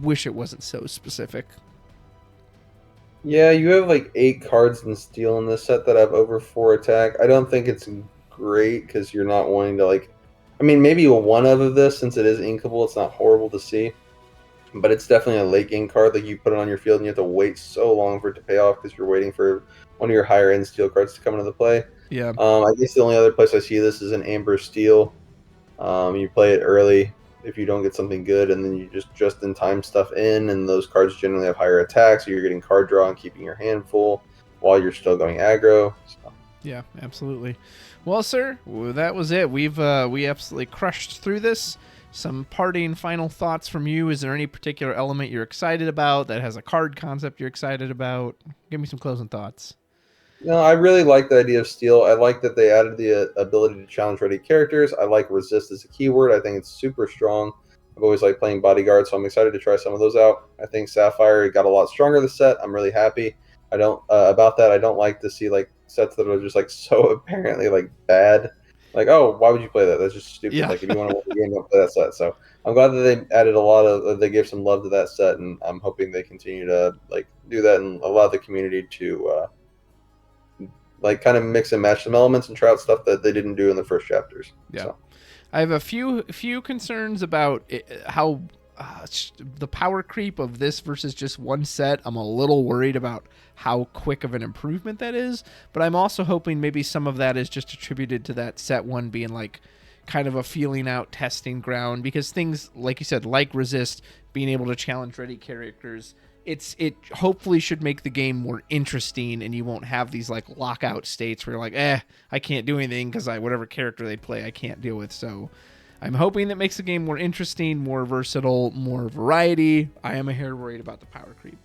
wish it wasn't so specific. Yeah, you have like 8 cards in Steel in this set that have over 4 attack. I don't think it's great because you're not wanting to like... I mean, maybe a 1 of this, since it is inkable, it's not horrible to see. But it's definitely a late game card. Like, you put it on your field and you have to wait so long for it to pay off because you're waiting for one of your higher end Steel cards to come into the play. Yeah. I guess the only other place I see this is in Amber Steel. You play it early. if you don't get something good, and then you just in time stuff in, and those cards generally have higher attacks, so you're getting card draw and keeping your hand full while you're still going aggro. So. Yeah, absolutely. Well, sir, that was it. We absolutely crushed through this. Some parting final thoughts from you. Is there any particular element you're excited about that has a card concept you're excited about? Give me some closing thoughts. No, I really like the idea of steel. I like that they added the ability to challenge ready characters. I like resist as a keyword. I think it's super strong. I've always liked playing bodyguard, so I'm excited to try some of those out. I think Sapphire got a lot stronger this set. I'm really happy. I don't about that. I don't like to see like sets that are just like so apparently like bad. Like, oh, why would you play that? That's just stupid. Yeah. Like, if you want to win the game, don't play that set. So I'm glad that they added they gave some love to that set, and I'm hoping they continue to like do that and allow the community to like kind of mix and match some elements and try out stuff that they didn't do in the first chapters. Yeah. So. I have a few concerns about how the power creep of this versus just one set. I'm a little worried about how quick of an improvement that is, but I'm also hoping maybe some of that is just attributed to that set one being like kind of a feeling out testing ground, because things like you said, like resist, being able to challenge ready characters, it hopefully should make the game more interesting, and you won't have these like lockout states where you're like, I can't do anything because whatever character they play I can't deal with. So I'm hoping that makes the game more interesting, more versatile, more variety. I am a hair worried about the power creep.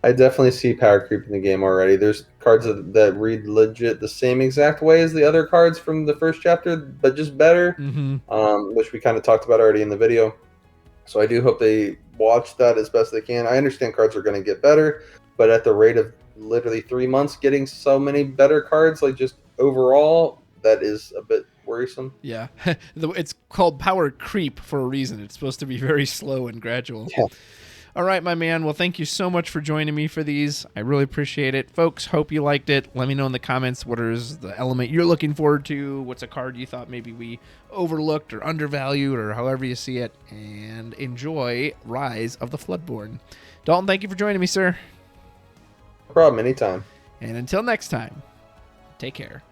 I definitely see power creep in the game already. There's cards that read legit the same exact way as the other cards from the first chapter, but just better, which we kind of talked about already in the video. So I do hope they watch that as best they can. I understand cards are going to get better, but at the rate of literally 3 months getting so many better cards, like just overall, that is a bit worrisome. Yeah. It's called power creep for a reason. It's supposed to be very slow and gradual. Yeah. All right, my man. Well, thank you so much for joining me for these. I really appreciate it. Folks, hope you liked it. Let me know in the comments what is the element you're looking forward to. What's a card you thought maybe we overlooked or undervalued, or however you see it. And enjoy Rise of the Floodborn. Dalton, thank you for joining me, sir. No problem, anytime. And until next time, take care.